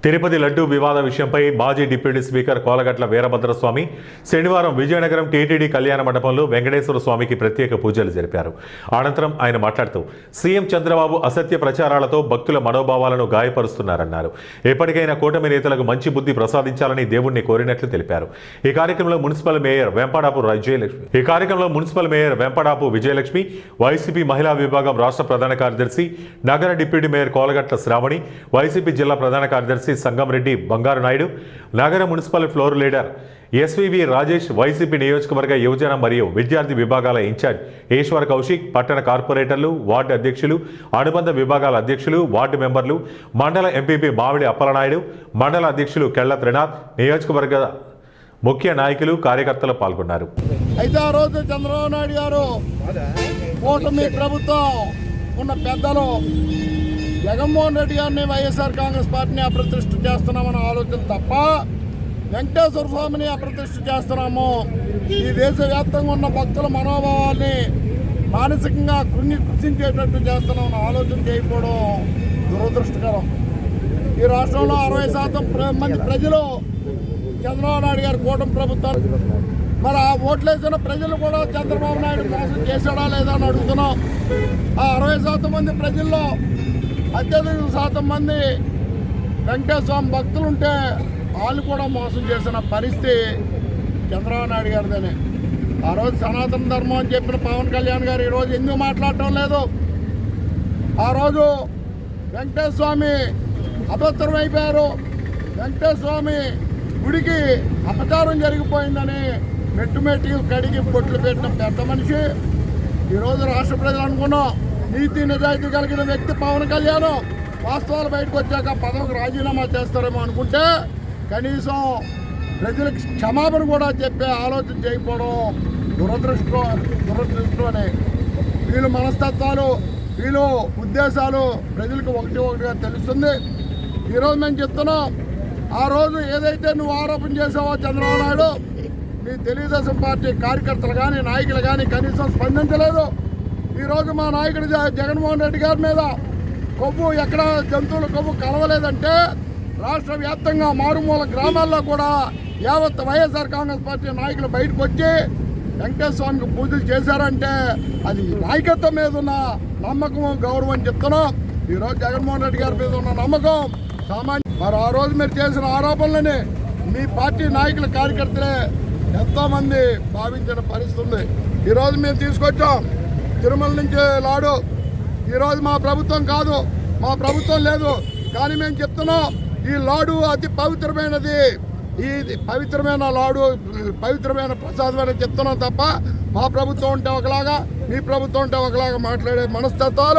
తిరుపతి లడ్డూ వివాద విషయంపై మాజీ deputy speaker Kolagatla Veerabhadraswamy శనివారం విజయనగరం టీటీడీ కళ్యాణ మండపంలో వెంకటేశ్వర స్వామికి ప్రత్యేక పూజలు జరిపారు. అనంతరం ఆయన మాట్లాడుతూ సీఎం చంద్రబాబు అసత్య ప్రచారాలతో భక్తుల మనోభావాలను గాయపరుస్తున్నారన్నారు. ఎప్పటికైనా కూటమి నేతలకు మంచి బుద్ధి ప్రసాదించాలని దేవుణ్ణి కోరినట్లు తెలిపారు. ఈ కార్యక్రమంలో మున్సిపల్ మేయర్ వెంపడాపు విజయలక్ష్మి, వైసీపీ మహిళా విభాగం రాష్ట్ర ప్రధాన కార్యదర్శి, నగర డిప్యూటీ మేయర్ కోలగట్ల శ్రావణి, వైసీపీ జిల్లా ప్రధాన కార్యదర్శి సంగంరెడ్డి బంగారు నాయుడు, నగర municipal floor leader SVV Rajesh, YCP నియోజకవర్గ యువజన మరియు విద్యార్థి విభాగాల ఇన్ఛార్జ్ ఈశ్వర్ కౌశిక్, పట్టణ కార్పొరేటర్లు, వార్డు అధ్యక్షులు, అనుబంధ విభాగాల అధ్యక్షులు, వార్డు మెంబర్లు, మండల ఎంపీపీ మామిడి అప్పలనాయుడు, మండల అధ్యక్షులు కెళ్ల త్రినాథ్, నియోజకవర్గ ముఖ్య నాయకులు, కార్యకర్తలు పాల్గొన్నారు. అయితే ఆ రోజు చంద్రబాబు నాయుడు గారు కూటమి ప్రభుత్వం ఉన్న పెద్దలు జగన్మోహన్ రెడ్డి గారిని వైఎస్ఆర్ కాంగ్రెస్ పార్టీని అప్రతిష్ఠ చేస్తున్నామన్న ఆలోచన తప్ప వెంకటేశ్వర స్వామిని అప్రతిష్ఠ చేస్తున్నాము, ఈ దేశవ్యాప్తంగా ఉన్న భక్తుల మనోభావాల్ని మానసికంగా కృషించేటట్టు చేస్తున్నామన్న ఆలోచన చేయకపోవడం దురదృష్టకరం. ఈ రాష్ట్రంలో 60% మంది ప్రజలు చంద్రబాబు నాయుడు గారి కూటమి ప్రభుత్వం, మరి ఆ ఓట్లేసిన ప్రజలు కూడా చంద్రబాబు నాయుడు మోసం చేశాడా లేదా అని అడుగుతున్నాం. ఆ 60% మంది ప్రజల్లో అత్యధిక శాతం మంది వెంకటేశ్వర స్వామి భక్తులు ఉంటే వాళ్ళు కూడా మోసం చేసిన పరిస్థితి చంద్రబాబు నాయుడు గారిదని. ఆ రోజు సనాతన ధర్మం అని చెప్పిన పవన్ కళ్యాణ్ గారు ఈరోజు ఎందుకు మాట్లాడటం లేదు? ఆ రోజు వెంకటేశ్వర స్వామి అపవిత్రమైపోయారు, వెంకటేశ్వర స్వామి గుడికి అపచారం జరిగిపోయిందని మెట్టుమెట్టి కడిగి బొట్లు పెట్టిన పెద్ద మనిషి ఈరోజు రాష్ట్ర ప్రజలు అనుకున్నాం నీతి నిజాయితీ కలిగిన వ్యక్తి పవన్ కళ్యాణ్ వాస్తవాలు బయటకు వచ్చాక పదవికి రాజీనామా చేస్తారేమో అనుకుంటే కనీసం ప్రజలకు క్షమాపణ కూడా చెప్పే ఆలోచన చేయకపోవడం దురదృష్టం అని. వీళ్ళు మనస్తత్వాలు, వీళ్ళు ఉద్దేశాలు ప్రజలకు ఒకటిగా తెలుస్తుంది. ఈరోజు మేము చెప్తున్నాం, ఆ రోజు ఏదైతే నువ్వు ఆరోపణ చేసావో చంద్రబాబు నాయుడు, మీ తెలుగుదేశం పార్టీ కార్యకర్తలు కానీ నాయకులు కానీ కనీసం స్పందించలేదు. ఈరోజు మా నాయకుడు జగన్మోహన్ రెడ్డి గారి మీద కొవ్వు, ఎక్కడ జంతువుల కొవ్వు కలవలేదంటే రాష్ట్ర వ్యాప్తంగా మారుమూల గ్రామాల్లో కూడా యావత్ వైఎస్ఆర్ కాంగ్రెస్ పార్టీ నాయకులు బయటకు వచ్చి వెంకటేశ్వర స్వామికి పూజలు చేశారంటే అది నాయకత్వం మీద ఉన్న నమ్మకం, గౌరవం అని చెప్తున్నాం. ఈరోజు జగన్మోహన్ రెడ్డి గారి మీద ఉన్న నమ్మకం సామాన్య. మరి ఆ రోజు మీరు చేసిన ఆరోపణలని మీ పార్టీ నాయకుల కార్యకర్తలే ఎంతోమంది భావించిన పరిస్థితి ఉంది. ఈరోజు మేము తీసుకొచ్చాం తిరుమల నుంచి లాడు. ఈరోజు మా ప్రభుత్వం కాదు, మా ప్రభుత్వం లేదు, కానీ మేము చెప్తున్నాం ఈ లాడు అతి పవిత్రమైనది, ఈ పవిత్రమైన లాడు పవిత్రమైన ప్రసాదం అని చెప్తున్నాం తప్ప మా ప్రభుత్వం ఉంటే ఒకలాగా, మీ ప్రభుత్వం ఉంటే ఒకలాగా మాట్లాడే మనస్తత్వాలు